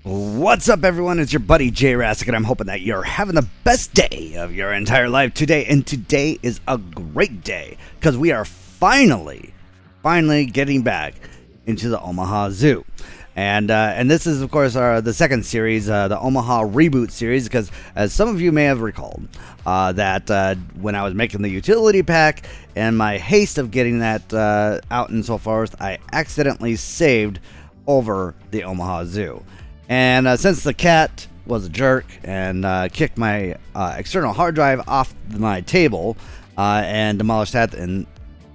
What's up, everyone? It's your buddy Jayrassic, and I'm hoping that you're having the best day of your entire life today. And today is a great day because we are finally getting back into the Omaha Zoo. And this is, of course, the second series, the Omaha Reboot series, because as some of you may have recalled, that when I was making the utility pack and my haste of getting that out and so forth, I accidentally saved over the Omaha Zoo. And since the cat was a jerk and kicked my external hard drive off my table and demolished that, and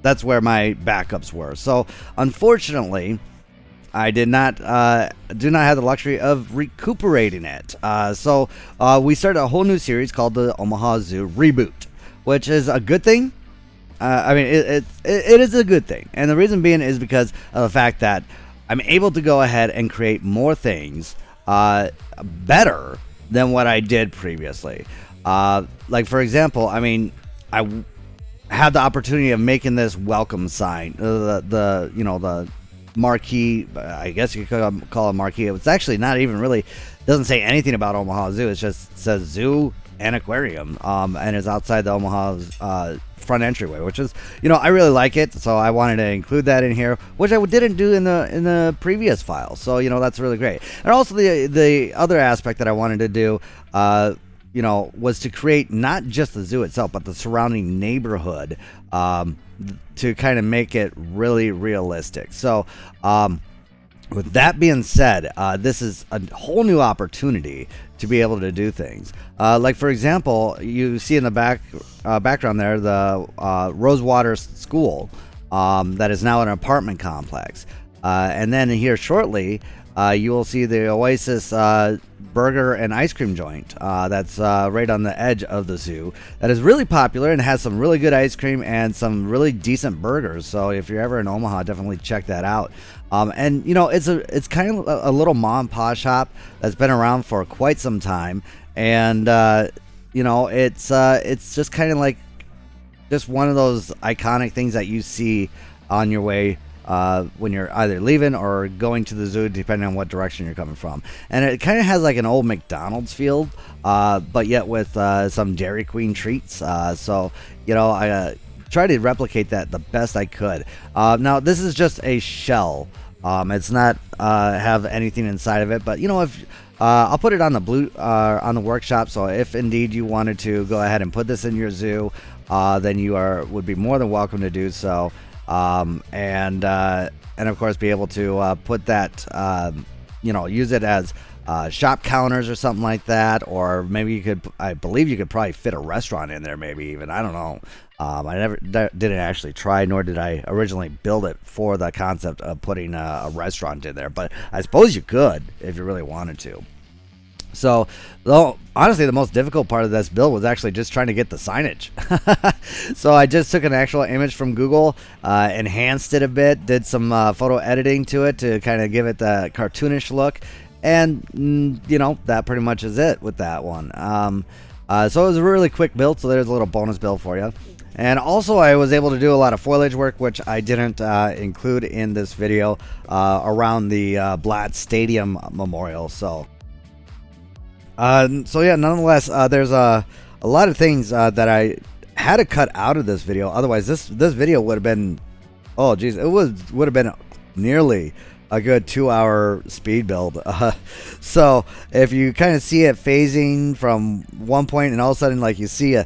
that's where my backups were. So unfortunately, I do not have the luxury of recuperating it. So we started a whole new series called the Omaha Zoo Reboot, which is a good thing. I mean, it is a good thing, and the reason being is because of the fact that I'm able to go ahead and create more things better than what I did previously. Like, for example, I mean, I had the opportunity of making this welcome sign, the marquee, I guess you could call it marquee. It's actually not even really, doesn't say anything about Omaha Zoo. It just says Zoo and Aquarium, and it's outside the Omaha front entryway, which is, I really like it, so I wanted to include that in here, which I didn't do in the previous file. So that's really great. And also the other aspect that I wanted to do, was to create not just the zoo itself, but the surrounding neighborhood, to kind of make it really realistic. So with that being said, this is a whole new opportunity to be able to do things. Like, for example, you see in the background there the Rosewater School that is now an apartment complex. And then here shortly, you will see the Oasis burger and ice cream joint that's right on the edge of the zoo, that is really popular and has some really good ice cream and some really decent burgers. So if you're ever in Omaha, definitely check that out. And it's kind of a little mom and pop shop that's been around for quite some time, and it's just kind of like just one of those iconic things that you see on your way when you're either leaving or going to the zoo, depending on what direction you're coming from. And it kind of has like an old McDonald's feel, but yet with some Dairy Queen treats. So I try to replicate that the best I could. Now this is just a shell. It's not have anything inside of it, but if I'll put it on the on the workshop. So if indeed you wanted to go ahead and put this in your zoo, then you would be more than welcome to do so. And of course be able to put that, use it as shop counters or something like that, or maybe I believe you could probably fit a restaurant in there, maybe even, I don't know. I didn't actually try, nor did I originally build it for the concept of putting a restaurant in there, but I suppose you could if you really wanted to. So, though, honestly, the most difficult part of this build was actually just trying to get the signage. So I just took an actual image from Google, enhanced it a bit, did some photo editing to it to kind of give it the cartoonish look, and that pretty much is it with that one. So it was a really quick build, so there's a little bonus build for you. And also I was able to do a lot of foliage work, which I didn't include in this video, around the Blatt Stadium Memorial. So yeah, nonetheless, there's a lot of things that I had to cut out of this video. Otherwise, this video would have been, would have been nearly a good 2-hour speed build. So if you kind of see it phasing from one point, and all of a sudden, like, you see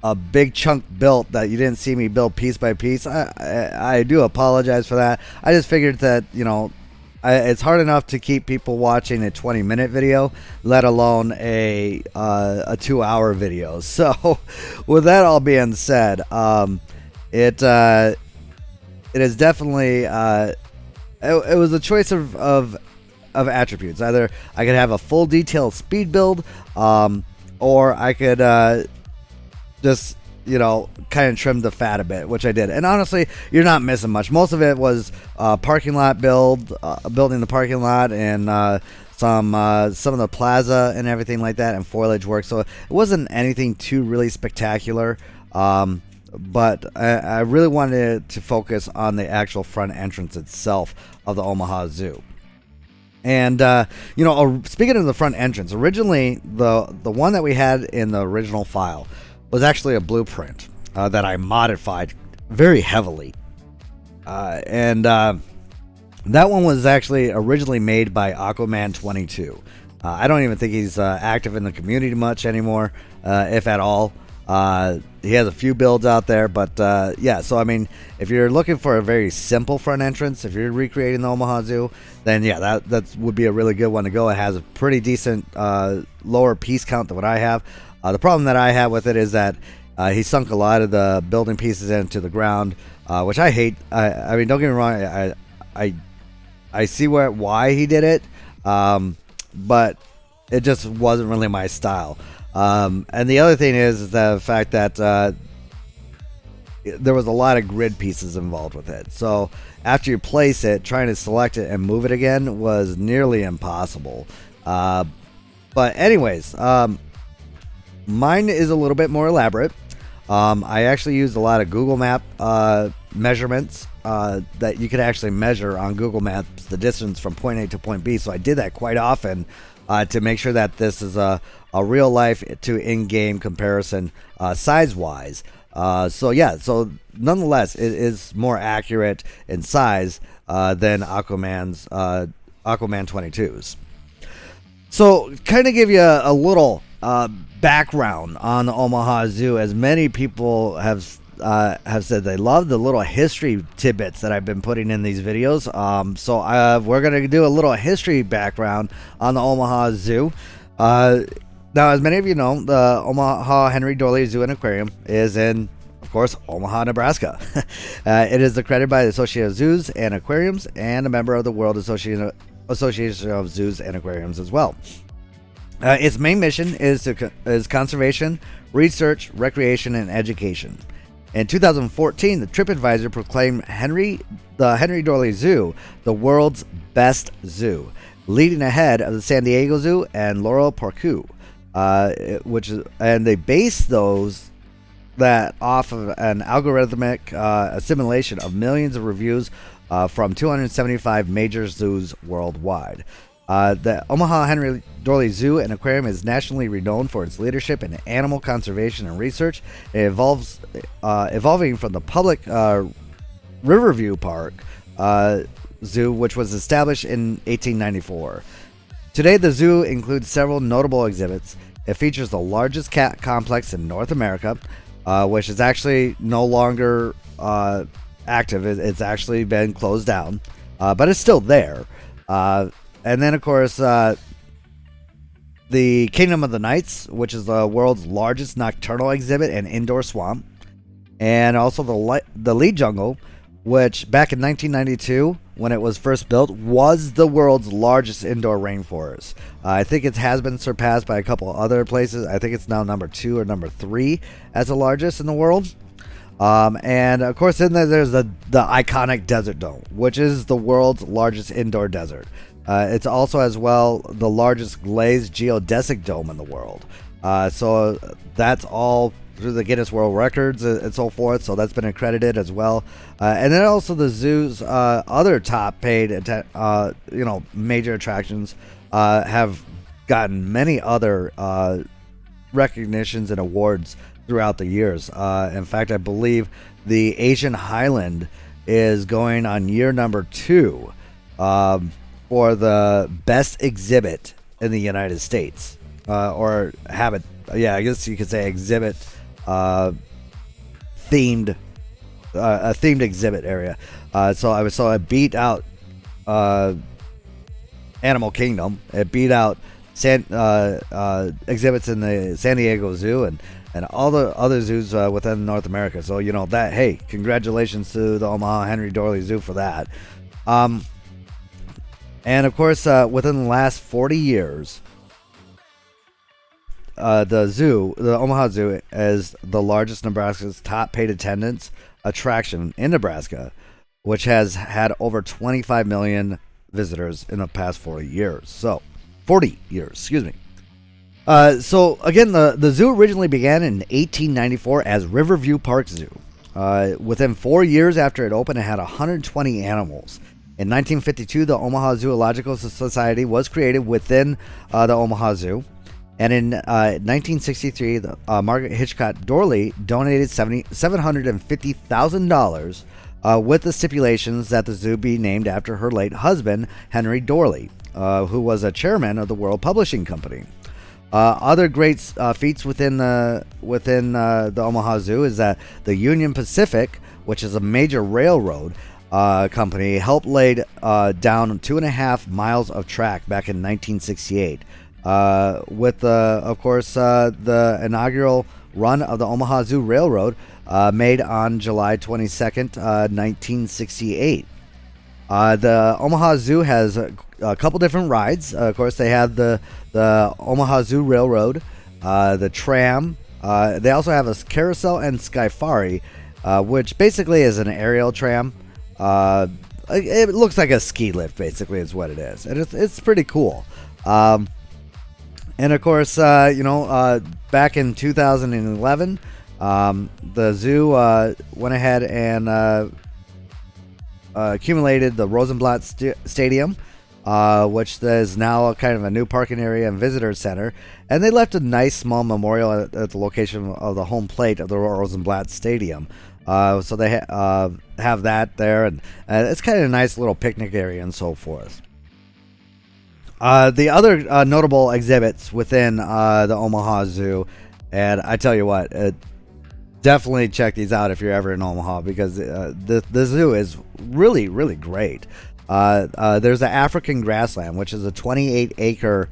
a big chunk built that you didn't see me build piece by piece, I do apologize for that. I just figured that it's hard enough to keep people watching a 20-minute video, let alone a 2-hour video. So with that all being said, it is definitely it was a choice of attributes. Either I could have a full detailed speed build, or I could just kind of trim the fat a bit, which I did. And honestly, you're not missing much. Most of it was parking lot building the parking lot, and some of the plaza and everything like that, and foliage work. So it wasn't anything too really spectacular. But I really wanted to focus on the actual front entrance itself of the Omaha Zoo. And speaking of the front entrance, originally the one that we had in the original file was actually a blueprint that I modified very heavily, and that one was actually originally made by Aquaman 22. I don't even think he's active in the community much anymore, if at all. He has a few builds out there, but yeah, so I mean, if you're looking for a very simple front entrance, if you're recreating the Omaha Zoo, then yeah, that would be a really good one to go. It has a pretty decent lower piece count than what I have. The problem that I have with it is that he sunk a lot of the building pieces into the ground, which I hate. I mean, don't get me wrong, I see why he did it, but it just wasn't really my style. And the other thing is the fact that there was a lot of grid pieces involved with it. So after you place it, trying to select it and move it again was nearly impossible. But anyways, mine is a little bit more elaborate. I actually used a lot of Google Map measurements that you could actually measure on Google Maps the distance from point A to point B. So I did that quite often to make sure that this is a real life to in-game comparison size-wise. So nonetheless, it is more accurate in size than Aquaman 22's. So kind of give you a little background on the Omaha Zoo, as many people have said they love the little history tidbits that I've been putting in these videos. So we're going to do a little history background on the Omaha Zoo. Now, as many of you know, the Omaha Henry Doorly Zoo and Aquarium is in, of course, Omaha, Nebraska. It is accredited by the Association of Zoos and Aquariums and a member of the World Association of Zoos and Aquariums as well. Its main mission is conservation, research, recreation, and education. In 2014, the TripAdvisor proclaimed the Henry Doorly Zoo the world's best zoo, leading ahead of the San Diego Zoo and Laurel Parque, and they base those that off of an algorithmic assimilation of millions of reviews from 275 major zoos worldwide. The Omaha Henry Doorly Zoo and Aquarium is nationally renowned for its leadership in animal conservation and research. It evolving from the public Riverview Park Zoo, which was established in 1894. Today, the zoo includes several notable exhibits. It features the largest cat complex in North America, which is actually no longer active. It's actually been closed down, but it's still there. And then, of course, the Kingdom of the Nights, which is the world's largest nocturnal exhibit and indoor swamp. And also the Lead Jungle, which back in 1992, when it was first built, was the world's largest indoor rainforest. I think it has been surpassed by a couple other places. I think it's now number 2 or number 3 as the largest in the world. And of course, then there's the iconic Desert Dome, which is the world's largest indoor desert. It's also as well the largest glazed geodesic dome in the world. So that's all through the Guinness World Records and so forth. So that's been accredited as well. And then also the zoo's other top paid major attractions have gotten many other recognitions and awards throughout the years. In fact, I believe the Asian Highland is going on year number 2 for the best exhibit in the United States, or habit. Yeah, I guess you could say exhibit themed, a themed exhibit area. So it beat out Animal Kingdom. It beat out exhibits in the San Diego Zoo and all the other zoos within North America. So that. Hey, congratulations to the Omaha Henry Doorly Zoo for that. And of course, within the last 40 years, the Omaha Zoo is the largest Nebraska's top paid attendance attraction in Nebraska, which has had over 25 million visitors in the past 40 years. So, 40 years, excuse me. So again, the zoo originally began in 1894 as Riverview Park Zoo. Within 4 years after it opened, it had 120 animals. In 1952, the Omaha Zoological Society was created within the Omaha Zoo. And in 1963, Margaret Hitchcock Doorly donated $750,000 with the stipulations that the zoo be named after her late husband, Henry Doorly, who was a chairman of the World Publishing Company. Other great feats within the Omaha Zoo is that the Union Pacific, which is a major railroad company, helped lay down 2.5 miles of track back in 1968. With of course the inaugural run of the Omaha Zoo Railroad made on July 22nd, 1968. The Omaha Zoo has a couple different rides. Of course, they have the Omaha Zoo Railroad, the tram. They also have a carousel and skyfari, which basically is an aerial tram. It looks like a ski lift, basically, is what it is, and it's pretty cool. And of course, back in 2011, the zoo went ahead and accumulated the Rosenblatt Stadium, which is now kind of a new parking area and visitor center. And they left a nice small memorial at the location of the home plate of the Rosenblatt Stadium. So they have that there, and it's kind of a nice little picnic area and so forth. The other notable exhibits within the Omaha Zoo, and I tell you what, definitely check these out if you're ever in Omaha, because the zoo is really, really great. There's the African Grassland, which is a 28-acre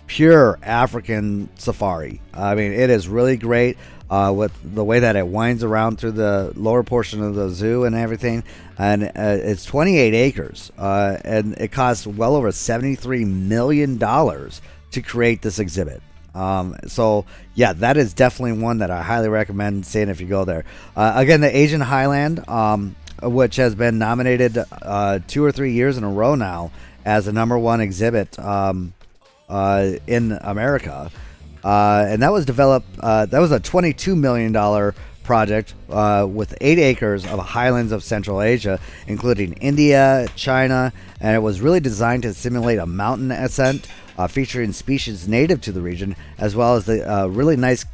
pure African safari. I mean, it is really great with the way that it winds around through the lower portion of the zoo and everything. And it's 28 acres, and it costs well over $73 million to create this exhibit. So yeah, that is definitely one that I highly recommend seeing if you go there. Again, the Asian Highland, which has been nominated 2 or 3 years in a row now as the #1 exhibit in America, and that was developed. That was a $22 million project with 8 acres of highlands of Central Asia, including India, China, and it was really designed to simulate a mountain ascent, featuring species native to the region, as well as the really nice,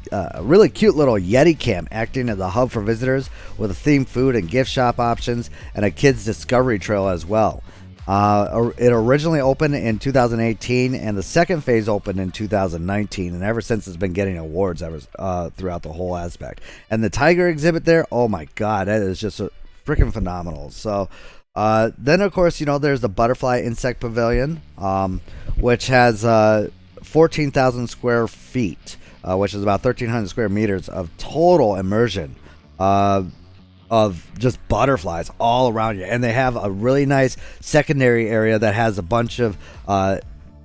really cute little Yeti camp acting as a hub for visitors with a themed food and gift shop options and a kids discovery trail as well. It originally opened in 2018, and the second phase opened in 2019, and ever since it's been getting awards throughout the whole aspect. And the tiger exhibit there, oh my god, that is just freaking phenomenal. So then of course, there's the Butterfly Insect Pavilion, which has 14,000 square feet, which is about 1,300 square meters of total immersion of just butterflies all around you. And they have a really nice secondary area that has a bunch of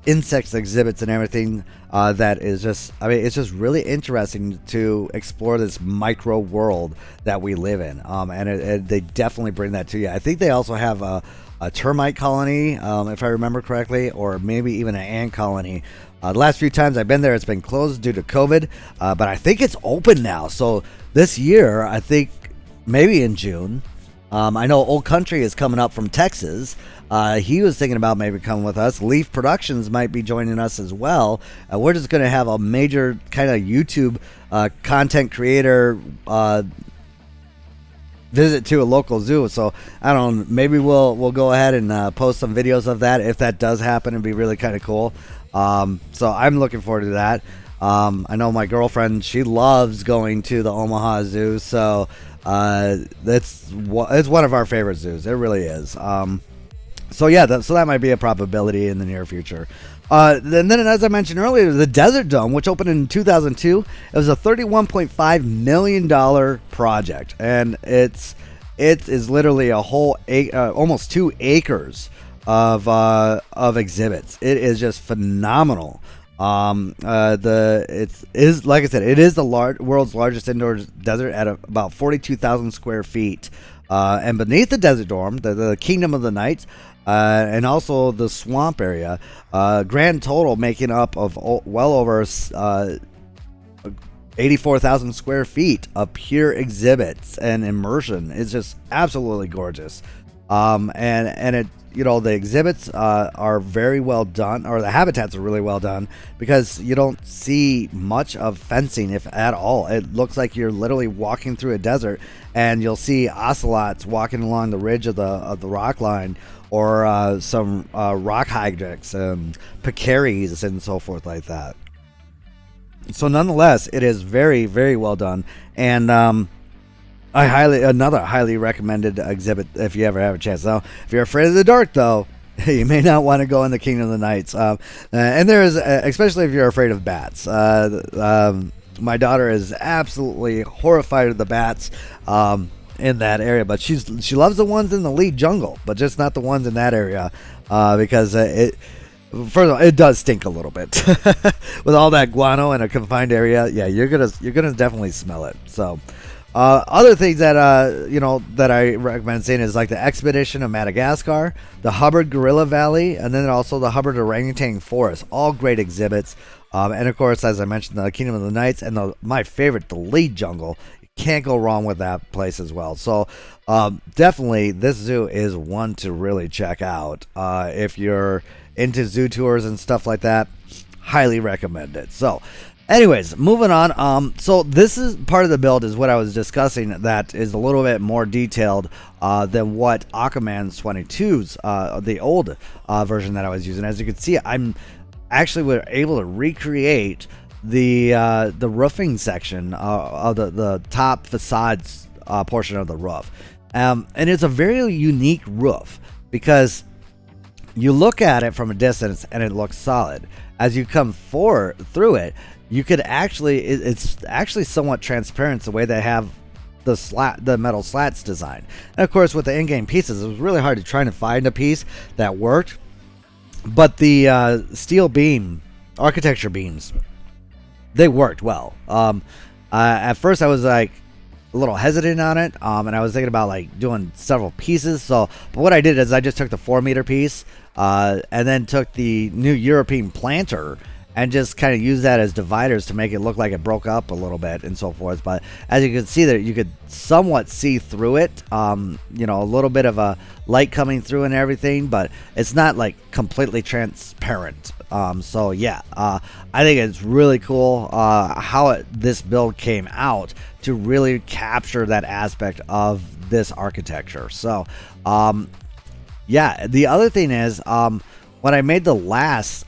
insects exhibits and everything that is just, it's just really interesting to explore this micro world that we live in. And they definitely bring that to you. I think they also have a termite colony, if I remember correctly, or maybe even an ant colony. The last few times I've been there, it's been closed due to COVID, but I think it's open now. So this year, I think maybe in June. I know Old Country is coming up from Texas. He was thinking about maybe coming with us. Leaf Productions might be joining us as well. We're just going to have a major kind of YouTube content creator visit to a local zoo. So I don't know, maybe we'll go ahead and post some videos of that if that does happen. It'd be really kind of cool. So I'm looking forward to that. I know my girlfriend, she loves going to the Omaha Zoo, so it's one of our favorite zoos. It really is. So yeah, so that might be a probability in the near future. Then as I mentioned earlier, the Desert Dome, which opened in 2002, it was a $31.5 million project, and it is literally a whole almost 2 acres of exhibits. It is just phenomenal. It is like I said, it is the world's largest indoor desert at about 42,000 square feet. And beneath the Desert Dome, the Kingdom of the Night, and also the swamp area, grand total making up of well over 84,000 square feet of pure exhibits and immersion. It's just absolutely gorgeous. And it, the exhibits are very well done, or the habitats are really well done, because you don't see much of fencing, if at all. It looks like you're literally walking through a desert, and you'll see ocelots walking along the ridge of the rock line, or some rock hydrants and peccaries and so forth like that. So nonetheless, it is very, very well done, and another highly recommended exhibit if you ever have a chance. Now, if you're afraid of the dark, though, you may not want to go in the Kingdom of the Nights. And there is, especially if you're afraid of bats. My daughter is absolutely horrified of the bats in that area, but she loves the ones in the lead jungle, but just not the ones in that area because first of all, it does stink a little bit with all that guano in a confined area. Yeah, you're gonna definitely smell it. So. Other things that that I recommend seeing is like the Expedition of Madagascar, the Hubbard Gorilla Valley, and then also the Hubbard Orangutan Forest. All great exhibits, and of course, as I mentioned, the Kingdom of the Nights, and my favorite, the Lead Jungle. You can't go wrong with that place as well. So definitely, this zoo is one to really check out if you're into zoo tours and stuff like that. Highly recommend it. So. Anyways, moving on. So this is part of the build is what I was discussing that is a little bit more detailed than what Aquaman's 22's, the old version that I was using. As you can see, I'm actually able to recreate the roofing section of the top facades portion of the roof. And it's a very unique roof because you look at it from a distance and it looks solid. As you come through it, you could it's actually somewhat transparent the way they have the metal slats designed. And of course, with the in-game pieces, it was really hard to try to find a piece that worked. But the steel beam architecture beams, they worked well. At first, I was like a little hesitant on it, and I was thinking about like doing several pieces. But what I did is I just took the 4-meter piece, and then took the new European planter and just kind of use that as dividers to make it look like it broke up a little bit and so forth. But as you can see there, you could somewhat see through it, a little bit of a light coming through and everything, but it's not like completely transparent. So yeah, I think it's really cool how this build came out to really capture that aspect of this architecture. So yeah, the other thing is when I made the last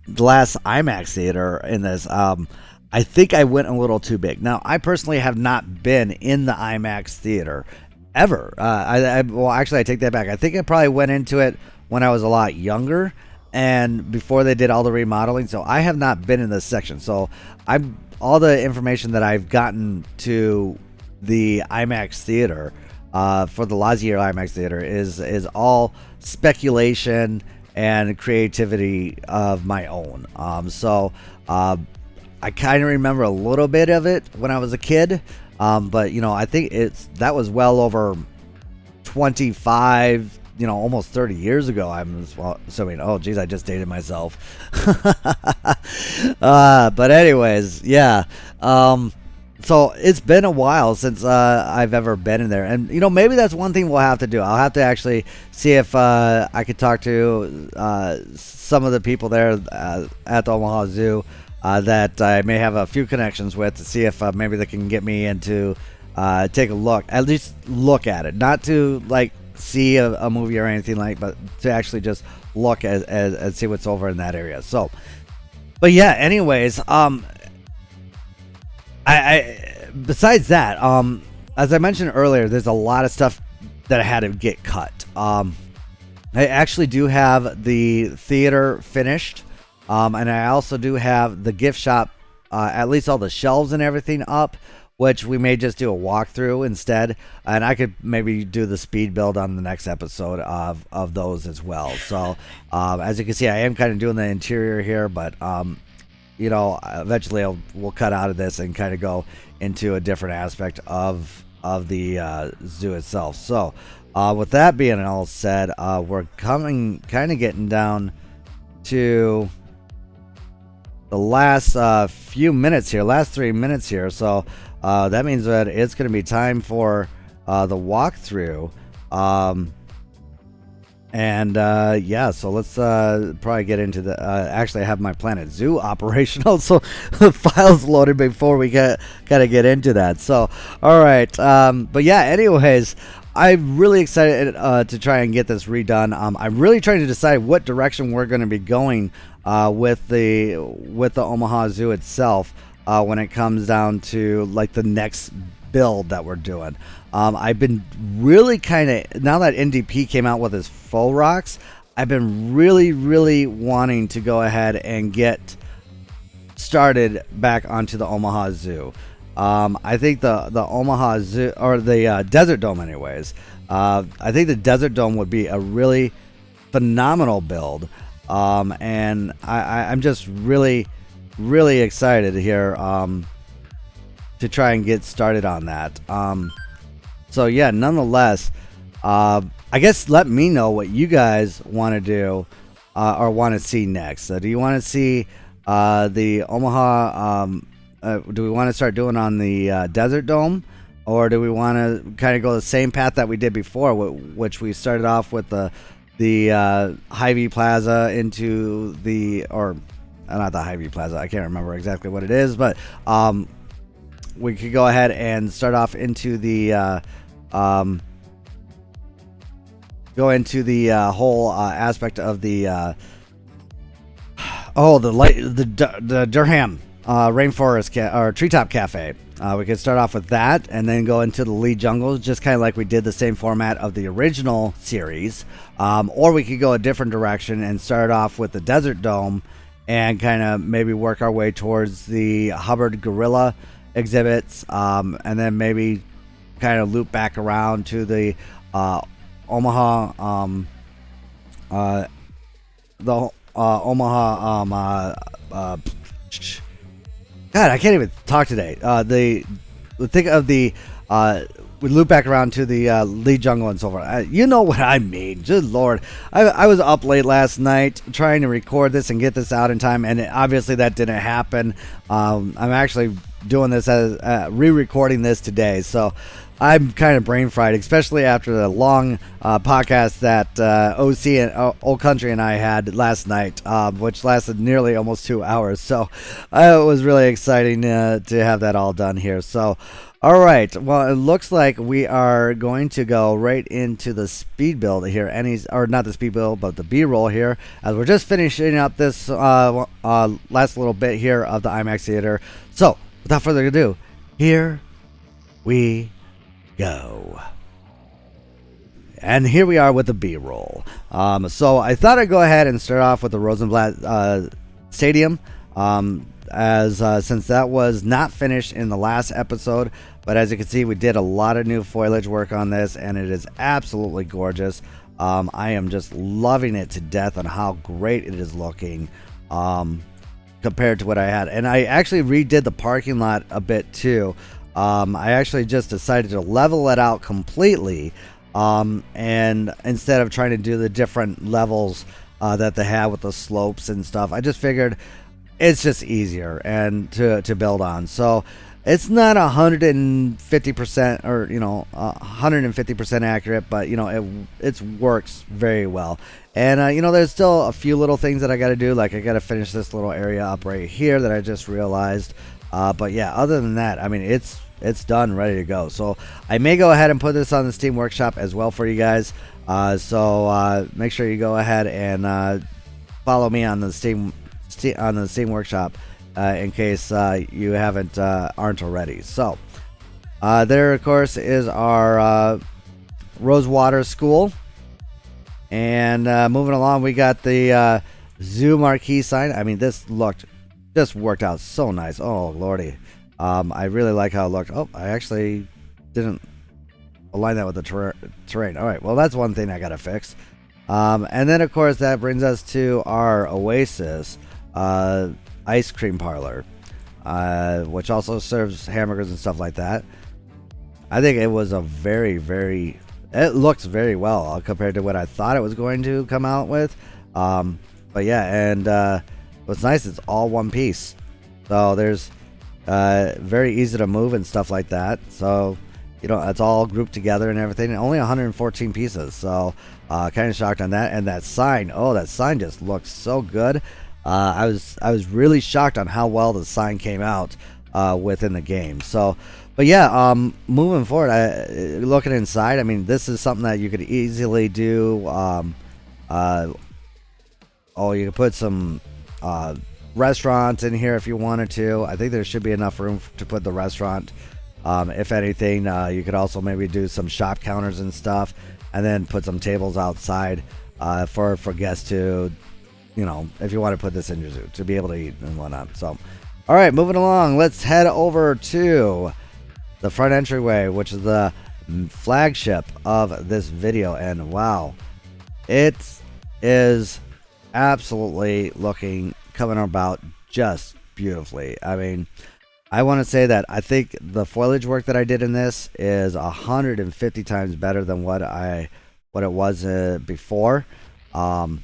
IMAX theater in this, I think I went a little too big. Now, I personally have not been in the IMAX theater ever. Well, actually, I take that back. I think I probably went into it when I was a lot younger and before they did all the remodeling. So I have not been in this section. So all the information that I've gotten to the IMAX theater for the Lazier IMAX theater is all speculation and creativity of my own. I kind of remember a little bit of it when I was a kid, but I think that was well over 25, almost 30 years ago. I'm assuming. Oh, geez, I just dated myself. But anyways, yeah. So it's been a while since I've ever been in there, and maybe that's one thing we'll have to do. I'll have to actually see if I could talk to some of the people there at the Omaha Zoo that I may have a few connections with to see if maybe they can get me into take a look, at least look at it, not to like see a movie or anything like, but to actually just look and see what's over in that area. So, but yeah, anyways, I besides that, as I mentioned earlier, there's a lot of stuff that I had to get cut. I actually do have the theater finished, and I also do have the gift shop, at least all the shelves and everything up, which we may just do a walkthrough instead, and I could maybe do the speed build on the next episode of those as well. So as you can see, I am kind of doing the interior here, but eventually we'll cut out of this and kind of go into a different aspect of the zoo itself. So with that being all said, we're kind of getting down to the last few minutes here, last 3 minutes here. So that means that it's going to be time for the walkthrough Yeah, so let's probably get into the. Actually, I have my Planet Zoo operational, so the files loaded before we gotta get into that. So, all right, but yeah. Anyways, I'm really excited to try and get this redone. I'm really trying to decide what direction we're going to be going with the Omaha Zoo itself when it comes down to like the next build that we're doing. I've been really kind of, now that NDP came out with his faux rocks, I've been really wanting to go ahead and get started back onto the Omaha Zoo. I think the Omaha Zoo, or the Desert Dome anyways, I think the Desert Dome would be a really phenomenal build. And I'm just really excited here to try and get started on that. So yeah, nonetheless, I guess let me know what you guys want to do or want to see next. Do you want to see the Omaha? Do we want to start doing on the Desert Dome, or do we want to kind of go the same path that we did before, which we started off with the Hy-Vee Plaza into the, or not the Hy-Vee Plaza, I can't remember exactly what it is, but we could go ahead and start off into the whole aspect of the the Durham Rainforest or Treetop Cafe. We could start off with that and then go into the Lee Jungles, just kind of like we did the same format of the original series. Or we could go a different direction and start off with the Desert Dome and kind of maybe work our way towards the Hubbard Gorilla exhibits, and then maybe kind of loop back around to the Omaha God, I can't even talk today. Think of the we loop back around to the Lee Jungle and so forth. You know what I mean. Good Lord. I was up late last night trying to record this and get this out in time, and obviously that didn't happen. I'm actually doing this as re-recording this today, so I'm kind of brain fried, especially after the long podcast that OC and Old Country and I had last night, which lasted nearly almost 2 hours. So it was really exciting to have that all done here. So, all right. Well, it looks like we are going to go right into the speed build here. Or not the speed build, but the B-roll here, as we're just finishing up this last little bit here of the IMAX Theater. So, without further ado, here we go. And here we are with the B-roll. So I thought I'd go ahead and start off with the Rosenblatt Stadium, as since that was not finished in the last episode. But as you can see, we did a lot of new foliage work on this, and it is absolutely gorgeous. I am just loving it to death on how great it is looking compared to what I had. And I actually redid the parking lot a bit too. I actually just decided to level it out completely, and instead of trying to do the different levels that they have with the slopes and stuff, I just figured it's just easier and to build on. So it's not 150% or 150% accurate, but it works very well. And there's still a few little things that I got to do, like I got to finish this little area up right here that I just realized. But yeah, other than that, I mean, it's done, ready to go. So I may go ahead and put this on the Steam Workshop as well for you guys. So make sure you go ahead and follow me on the Steam Workshop in case you aren't already. So there, of course, is our Rosewater School. And moving along, we got the Zoo Marquee sign. I mean, this worked out so nice. Oh, Lordy. I really like how it looked. Oh, I actually didn't align that with the terrain. All right, well, that's one thing I got to fix. And then, of course, that brings us to our Oasis ice cream parlor, which also serves hamburgers and stuff like that. I think it was it looks very well compared to what I thought it was going to come out with. But yeah, and what's nice, it's all one piece. So there's very easy to move and stuff like that. So you know, it's all grouped together and everything, and only 114 pieces. So kind of shocked on that. And that sign, oh, that sign just looks so good. I was really shocked on how well the sign came out within the game. So, but yeah, moving forward, looking inside, I mean, this is something that you could easily do. You could put some restaurants in here if you wanted to. I think there should be enough room to put the restaurant. If anything, you could also maybe do some shop counters and stuff, and then put some tables outside for guests to, you know, if you want to put this in your zoo to be able to eat and whatnot. So, all right, moving along, let's head over to the front entryway, which is the flagship of this video. And wow, it is absolutely coming about just beautifully. I mean, I want to say that I think the foliage work that I did in this is 150 times better than what it was before. You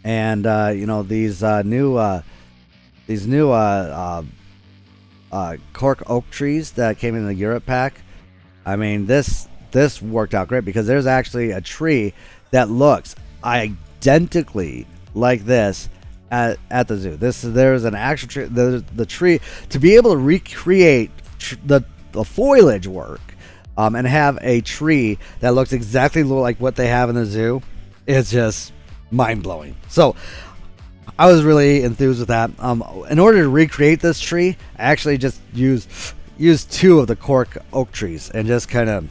know, these new cork oak trees that came in the Europe pack. I mean, this worked out great because there's actually a tree that looks identically like this at the zoo. There's an actual tree. The tree, to be able to recreate the foliage work and have a tree that looks exactly like what they have in the zoo is just mind-blowing. So I was really enthused with that. In order to recreate this tree, I actually just used two of the cork oak trees and just kind of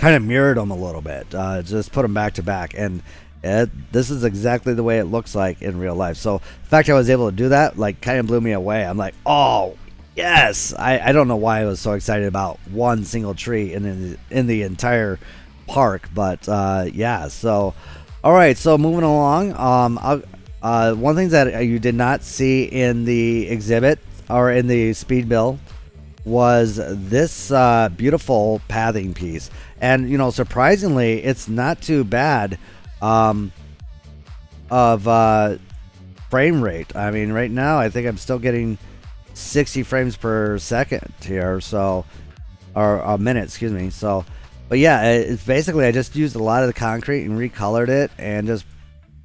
mirrored them a little bit. Just put them back to back, and this is exactly the way it looks like in real life. So the fact I was able to do that, like, kind of blew me away. I'm like, oh yes! I don't know why I was so excited about one single tree in the entire park, but yeah. So all right, so moving along, one thing that you did not see in the exhibit or in the speed build was this beautiful pathing piece. And, you know, surprisingly, it's not too bad of frame rate. I mean, right now I think I'm still getting 60 frames per second here, so, or a minute, excuse me. So, but yeah, it's basically, I just used a lot of the concrete and recolored it, and just,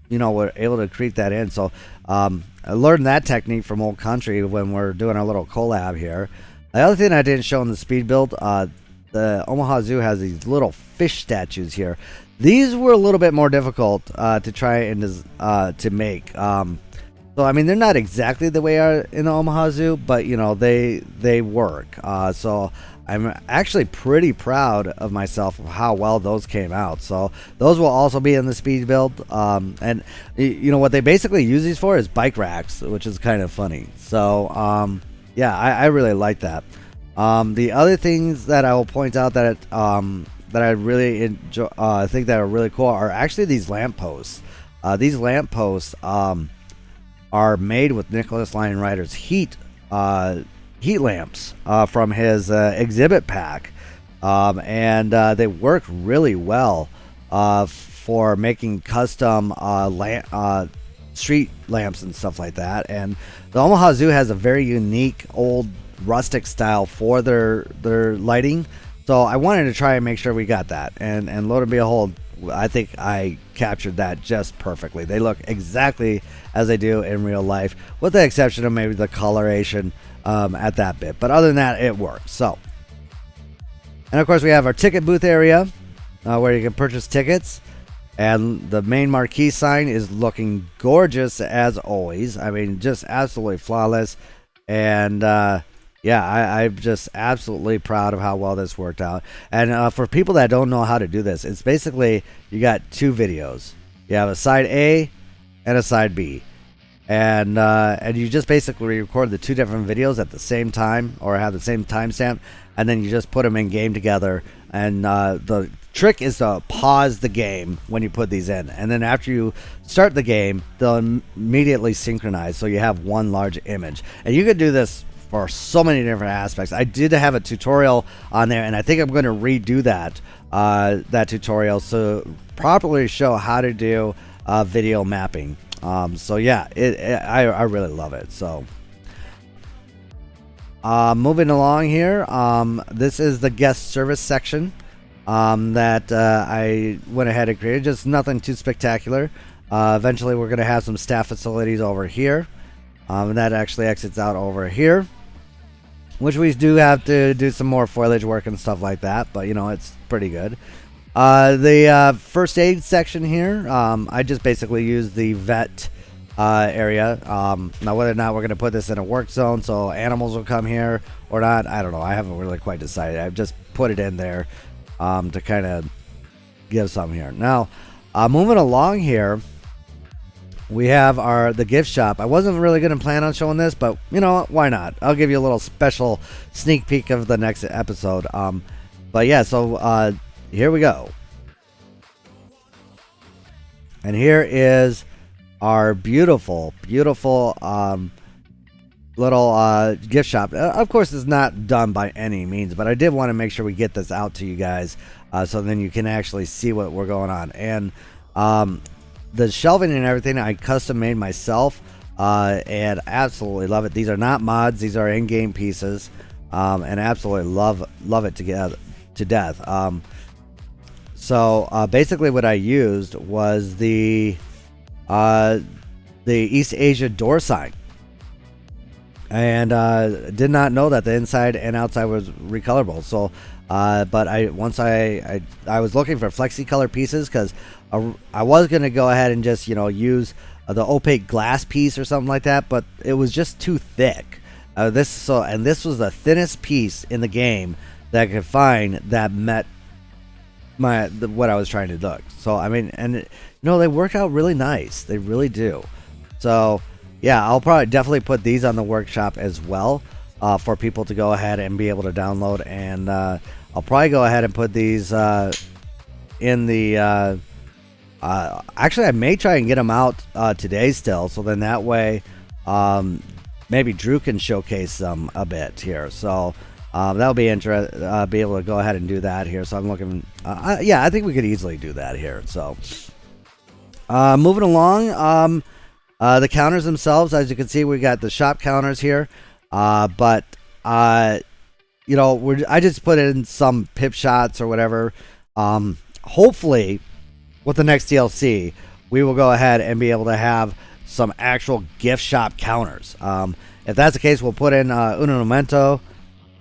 you know, we're able to create that in. So I learned that technique from Old Country when we're doing our little collab here. The other thing I didn't show in the speed build, the Omaha Zoo has these little fish statues here. These were a little bit more difficult to try and to make. So I mean, they're not exactly the way are in the Omaha Zoo, but you know, they work. So I'm actually pretty proud of myself of how well those came out. So those will also be in the speed build. And you know what they basically use these for is bike racks, which is kind of funny. So yeah, I really like that. The other things that I will point out that that I really enjoy, think that are really cool, are actually these lampposts. These lampposts are made with Nicholas Lion Rider's heat lamps from his exhibit pack, and they work really well for making custom street lamps and stuff like that. And the Omaha Zoo has a very unique old rustic style for their lighting, so I wanted to try and make sure we got that, and lo and behold, I think I captured that just perfectly. They look exactly as they do in real life, with the exception of maybe the coloration at that bit, but other than that, it works. So, and of course we have our ticket booth area where you can purchase tickets, and the main marquee sign is looking gorgeous as always. I mean, just absolutely flawless. And yeah, I'm just absolutely proud of how well this worked out. And for people that don't know how to do this, it's basically, you got two videos. You have a side A and a side B, and you just basically record the two different videos at the same time, or have the same timestamp, and then you just put them in game together. And the trick is to pause the game when you put these in, and then after you start the game, they'll immediately synchronize, so you have one large image. And you could do this for so many different aspects. I did have a tutorial on there, and I think I'm going to redo that tutorial to properly show how to do video mapping. So yeah, I really love it. So Moving along here, this is the guest service section that I went ahead and created. Just nothing too spectacular. Eventually, we're going to have some staff facilities over here. And that actually exits out over here, which we do have to do some more foliage work and stuff like that, but you know, it's pretty good. The first aid section here, I just basically use the vet area. Now whether or not we're going to put this in a work zone so animals will come here or not, I don't know. I haven't really quite decided. I've just put it in there to kind of give some here. Now, moving along here, we have the gift shop. I wasn't really going to plan on showing this, but you know what? Why not? I'll give you a little special sneak peek of the next episode. But yeah, so here we go. And here is our beautiful, beautiful little gift shop. Of course, it's not done by any means, but I did want to make sure we get this out to you guys so then you can actually see what we're going on. And the shelving and everything I custom made myself, and absolutely love it. These are not mods; these are in-game pieces, and absolutely love it to death. So basically, what I used was the East Asia door sign, and did not know that the inside and outside was recolorable. So, but I was looking for flexi color pieces because I was gonna go ahead and just use the opaque glass piece or something like that, but it was just too thick. This was the thinnest piece in the game that I could find that met what I was trying to do. So I mean, and they work out really nice. They really do. So yeah, I'll probably definitely put these on the workshop as well for people to go ahead and be able to download. And I'll probably go ahead and put these in the. Actually, I may try and get them out today still, so then that way maybe Drew can showcase them a bit here. So that'll be interesting. Be able to go ahead and do that here. So I'm looking. Yeah, I think we could easily do that here. So moving along, the counters themselves, as you can see, we got the shop counters here. But I just put in some pip shots or whatever. Hopefully, with the next DLC, we will go ahead and be able to have some actual gift shop counters. If that's the case, we'll put in un memento,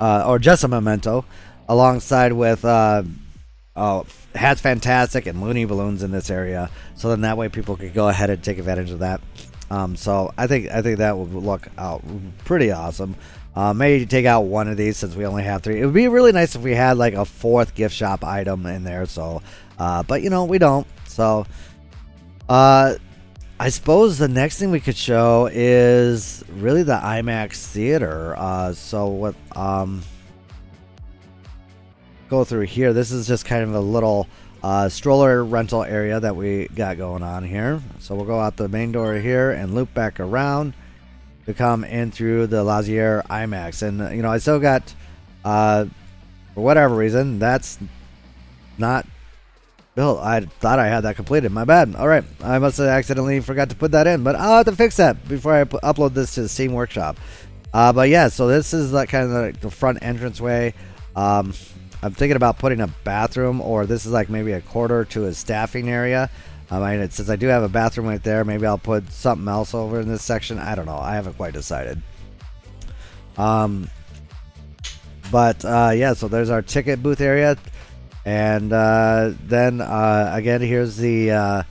or just a memento, alongside with Hats Fantastic and Looney Balloons in this area. So then that way people can go ahead and take advantage of that. So I think that would look out pretty awesome. Maybe take out one of these since we only have 3. It would be really nice if we had like a 4th gift shop item in there. So, but we don't. So, I suppose the next thing we could show is really the IMAX theater. So what? Go through here. This is just kind of a little stroller rental area that we got going on here. So we'll go out the main door here and loop back around to come in through the Lazier IMAX. And I still got for whatever reason that's not built. I thought I had that completed. My bad. All right, I must have accidentally forgot to put that in, but I'll have to fix that before I upload this to the Steam Workshop. But yeah, so this is like kind of the front entranceway. I'm thinking about putting a bathroom, or this is like maybe a quarter to a staffing area. I mean, since I do have a bathroom right there, maybe I'll put something else over in this section. I don't know. I haven't quite decided. But yeah, so there's our ticket booth area, and then again, here's the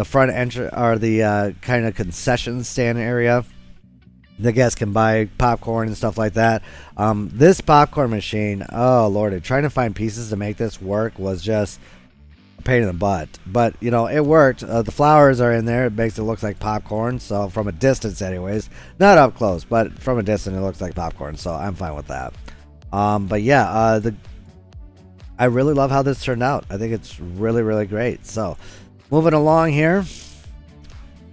front entrance, or the kind of concession stand area. The guests can buy popcorn and stuff like that. This popcorn machine, oh lordy, trying to find pieces to make this work was just a pain in the butt. But it worked. The flowers are in there. It makes it look like popcorn. So from a distance, anyways, not up close, but from a distance, it looks like popcorn. So I'm fine with that. But yeah, I really love how this turned out. I think it's really, really great. So moving along here.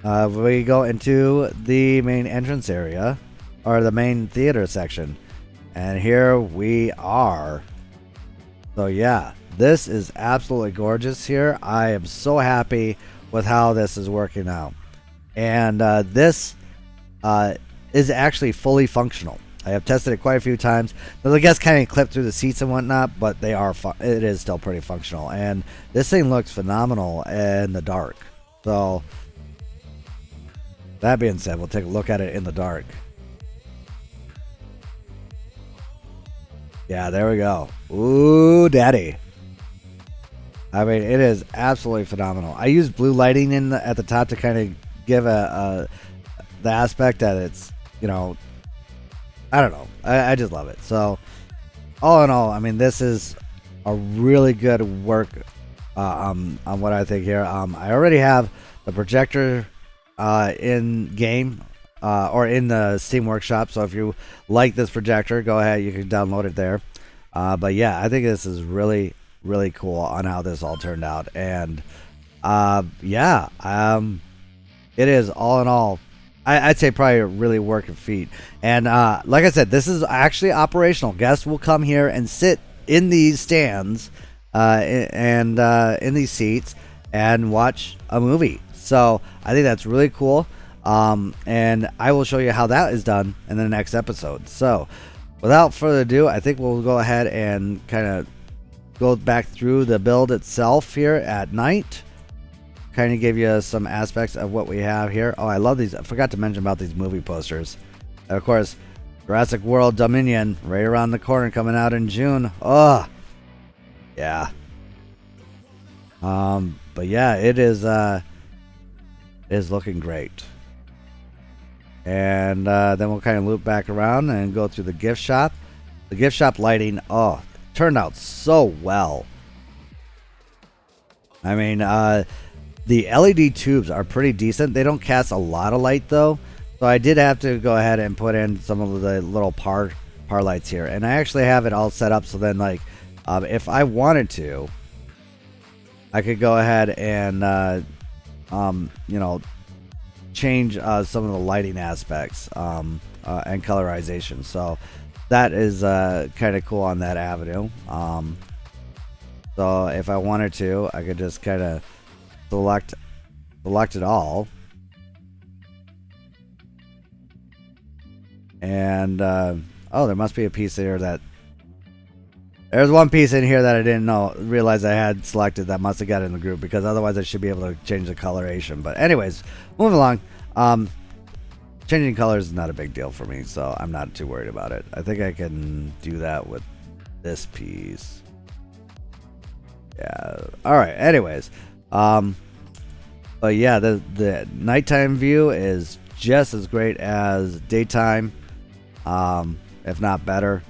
We go into the main entrance area, or the main theater section, and here we are. So yeah, this is absolutely gorgeous here. I am so happy with how this is working out, and this is actually fully functional. I have tested it quite a few times. But I guess kind of clipped through the seats and whatnot, but it is still pretty functional. And this thing looks phenomenal in the dark. So that being said, we'll take a look at it in the dark. Yeah, there we go. Ooh, daddy. I mean, it is absolutely phenomenal. I use blue lighting at the top to kind of give the aspect that it's, you know, I don't know. I just love it. So, all in all, I mean, this is a really good work on what I think here. I already have the projector in game. Or in the Steam Workshop. So if you like this projector, go ahead. You can download it there. But yeah, I think this is really, really cool on how this all turned out. And yeah, it is all in all, I'd say probably a really working feat. And like I said, this is actually operational. Guests will come here and sit in these stands and in these seats and watch a movie. So I think that's really cool. And I will show you how that is done in the next episode. So without further ado, I think we'll go ahead and kind of go back through the build itself here at night. Kind of give you some aspects of what we have here. Oh, I love these. I forgot to mention about these movie posters. And of course, Jurassic World Dominion right around the corner, coming out in June. Oh, yeah. But yeah, it is looking great. And then we'll kind of loop back around and go through the gift shop. The gift shop lighting, oh, turned out so well. I mean, the LED tubes are pretty decent. They don't cast a lot of light though, so I did have to go ahead and put in some of the little par lights here. And I actually have it all set up so then, like, if I wanted to, I could go ahead and you know, change some of the lighting aspects and colorization. So that is kind of cool on that avenue. So if I wanted to, I could just kind of select it all, and oh, there must be a piece there that there's one piece in here that I didn't realize I had selected that must have got in the group, because otherwise I should be able to change the coloration. But anyways, moving along. Changing colors is not a big deal for me, so I'm not too worried about it. I think I can do that with this piece. Yeah. All right. Anyways, but yeah, the nighttime view is just as great as daytime, if not better.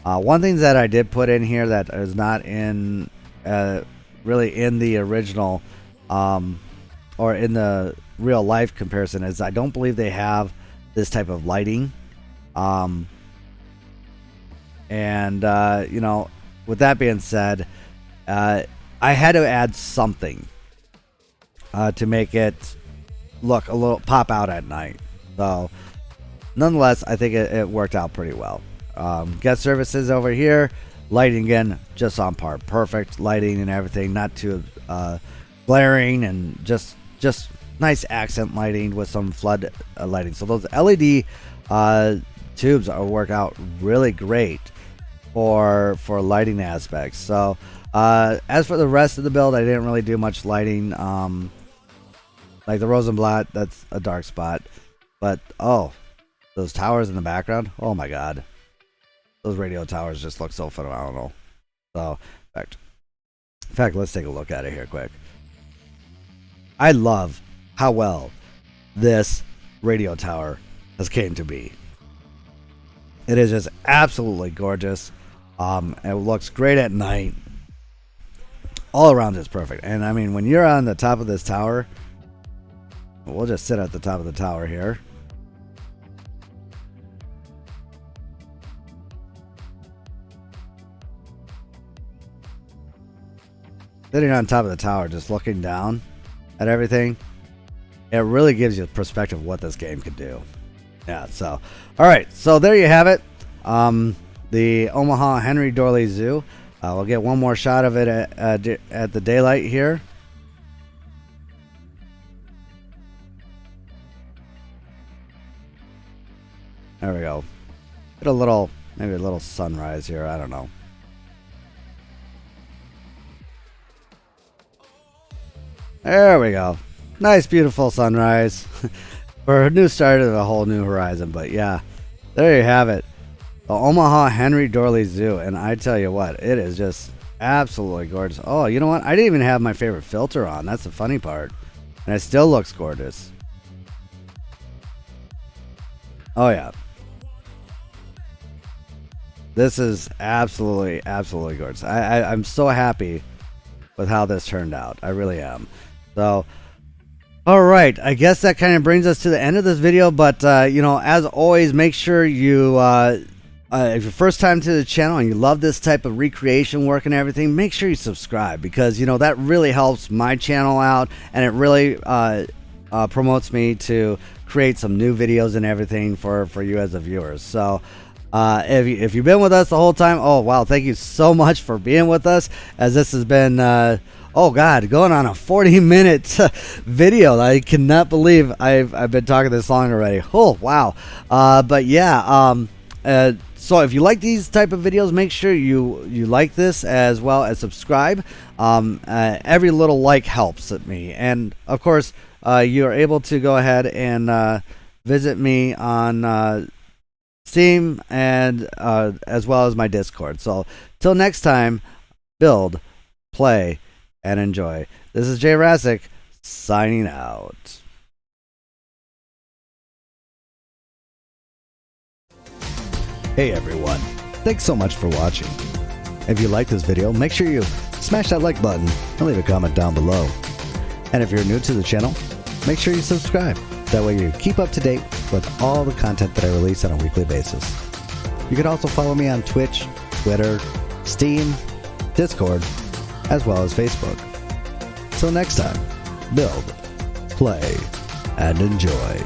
One thing that I did put in here that is not in really in the original or in the real life comparison is I don't believe they have this type of lighting. And you know, with that being said, I had to add something to make it look a little pop out at night. So nonetheless, I think it worked out pretty well. Guest services over here, lighting again just on par, perfect lighting and everything, not too glaring, and just nice accent lighting with some flood lighting. So those LED tubes work out really great for lighting aspects. So as for the rest of the build, I didn't really do much lighting. Like the Rosenblatt, that's a dark spot, but oh, those towers in the background, oh my god, those radio towers just look so phenomenal. So in fact, let's take a look at it here quick. I love how well this radio tower has came to be. It is just absolutely gorgeous. It looks great at night. All around is perfect. And I mean, when you're on the top of this tower, we'll just sit at the top of the tower here. Sitting on top of the tower, just looking down at everything, it really gives you a perspective of what this game could do. Yeah, so all right, so there you have it. The Omaha Henry Doorly Zoo. We'll get one more shot of it at the daylight here. There we go. Get a little, maybe a little sunrise here. I don't know. There we go. Nice, beautiful sunrise. For a new start of a whole new horizon. But yeah, there you have it. The Omaha Henry Doorly Zoo. And I tell you what, it is just absolutely gorgeous. Oh, you know what? I didn't even have my favorite filter on. That's the funny part. And it still looks gorgeous. Oh yeah. This is absolutely gorgeous. I'm so happy with how this turned out. I really am. So, alright, I guess that kind of brings us to the end of this video, but, you know, as always, make sure you, if you're first time to the channel and you love this type of recreation work and everything, make sure you subscribe, because, you know, that really helps my channel out, and it really promotes me to create some new videos and everything for you as the viewers. So, if you've been with us the whole time, oh wow, thank you so much for being with us, as this has been oh god, going on a 40-minute video. I cannot believe I've been talking this long already. Oh wow. But yeah, so if you like these type of videos, make sure you like this as well as subscribe. Every little like helps me, and of course you are able to go ahead and visit me on Steam and as well as my Discord. So till next time, build, play, and enjoy. This is Jayrassic signing out. Hey everyone, thanks so much for watching. If you like this video, make sure you smash that like button and leave a comment down below. And if you're new to the channel, make sure you subscribe. That way you keep up to date with all the content that I release on a weekly basis. You can also follow me on Twitch, Twitter, Steam, Discord, as well as Facebook. Till next time, build, play, and enjoy.